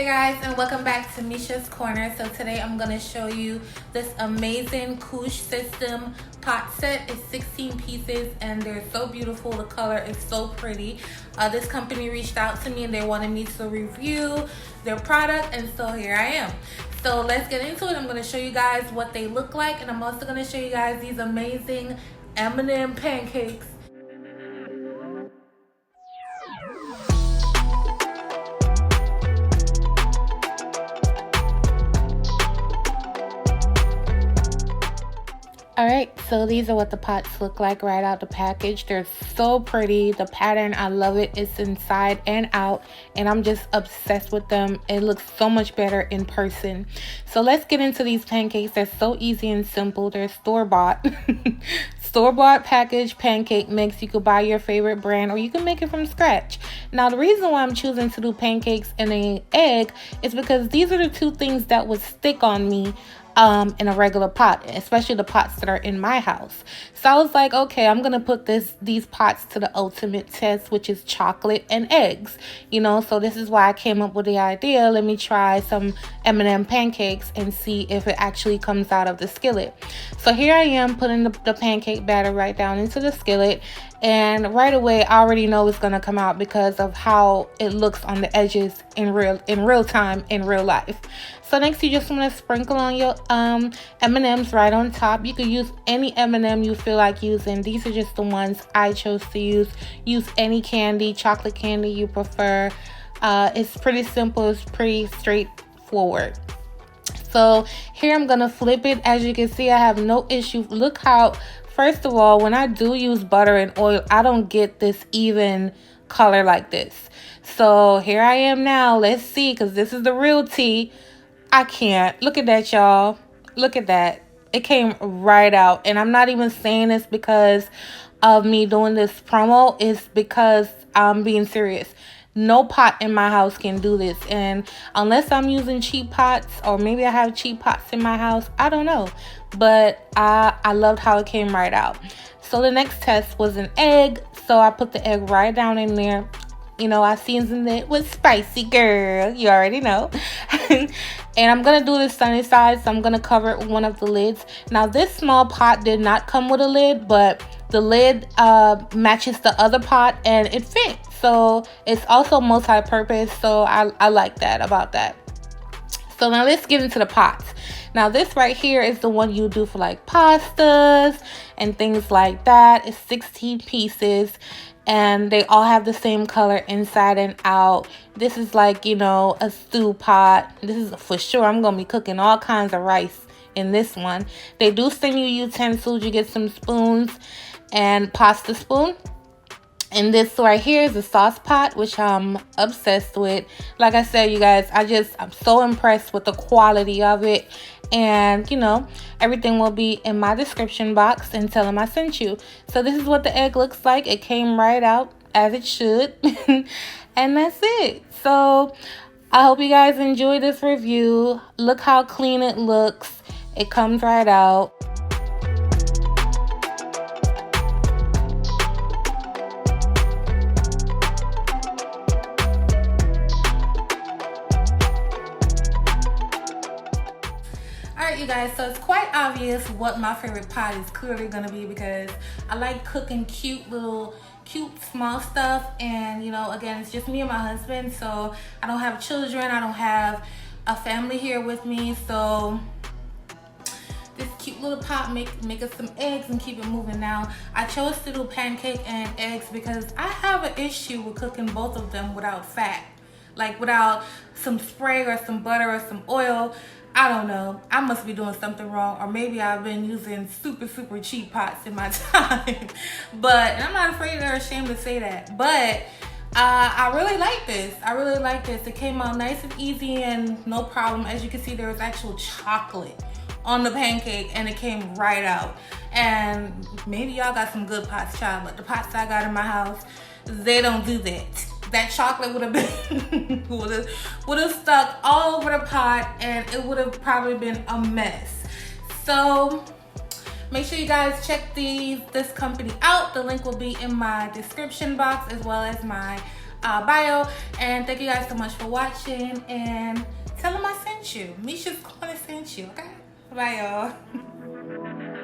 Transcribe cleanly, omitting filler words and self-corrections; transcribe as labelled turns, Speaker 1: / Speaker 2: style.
Speaker 1: Hey guys, and welcome back to Misha's Corner. So today I'm going to show you this amazing Kochsysteme pot set. It's 16 pieces and they're so beautiful. The color is so pretty. This company reached out to me and they wanted me to review their product, and so here I am. So let's get into it. I'm going to show you guys what they look like, and I'm also going to show you guys these amazing M&M pancakes. Alright, so these are what the pots look like right out the package. They're so pretty. The pattern, I love it. It's inside and out, and I'm just obsessed with them. It looks so much better in person. So let's get into these pancakes. They're so easy and simple. They're store-bought. Store-bought packaged pancake mix. You could buy your favorite brand or you can make it from scratch. Now, the reason why I'm choosing to do pancakes and an egg is because these are the two things that would stick on me in a regular pot, especially the pots that are in my house. So I was like, okay, I'm gonna put these pots to the ultimate test, which is chocolate and eggs, you know. So this is why I came up with the idea, let me try some M&M pancakes and see if it actually comes out of the skillet. So here I am putting the pancake batter right down into the skillet, and right away I already know it's gonna come out because of how it looks on the edges in real time in real life. So next, you just want to sprinkle on your M&Ms right on top. You could use any M&M you feel like using. These are just the ones I chose to use. Use any candy, chocolate candy you prefer. It's pretty simple. It's pretty straightforward. So here I'm going to flip it. As you can see, I have no issue. Look how, first of all, when I do use butter and oil, I don't get this even color like this. So here I am now. Let's see, because this is the real tea. I can't. Look at that, y'all. Look at that. It came right out. And I'm not even saying this because of me doing this promo. It's because I'm being serious. No pot in my house can do this. And unless I'm using cheap pots, or maybe I have cheap pots in my house, I don't know. But I loved how it came right out. So the next test was an egg. So I put the egg right down in there. You know, I seasoned it with spicy, girl. You already know. And I'm going to do this sunny side, so I'm going to cover it with one of the lids. Now, this small pot did not come with a lid, but the lid matches the other pot, and it fits. So it's also multi-purpose, so I like that about that. So now let's get into the pots. Now, this right here is the one you do for like pastas and things like that. It's 16 pieces. And they all have the same color inside and out. This is like, you know, a stew pot. This is for sure. I'm going to be cooking all kinds of rice in this one. They do send you utensils. You get some spoons and pasta spoon. And this right here is a sauce pot, which I'm obsessed with. Like I said, you guys, I'm so impressed with the quality of it. And, you know, everything will be in my description box, and tell them I sent you. So this is what the egg looks like. It came right out as it should. And that's it. So I hope you guys enjoy this review. Look how clean it looks. It comes right out. Alright, you guys, so it's quite obvious what my favorite pot is clearly going to be, because I like cooking cute small stuff. And, you know, again, it's just me and my husband, so I don't have children, I don't have a family here with me. So this cute little pot make us some eggs and keep it moving. Now, I chose to do pancake and eggs because I have an issue with cooking both of them without fat, like without some spray or some butter or some oil. I don't know. I must be doing something wrong, or maybe I've been using super cheap pots in my time. But I'm not afraid or ashamed to say that. But I really like this. I really like this. It came out nice and easy and no problem. As you can see, there was actual chocolate on the pancake, and it came right out. And maybe y'all got some good pots, child, but the pots I got in my house, they don't do that. That chocolate would have been would have stuck all over the pot, and it would have probably been a mess. So make sure you guys check this company out. The link will be in my description box, as well as my bio. And thank you guys so much for watching, and tell them I sent you. Misha's gonna send you, okay? Bye, y'all.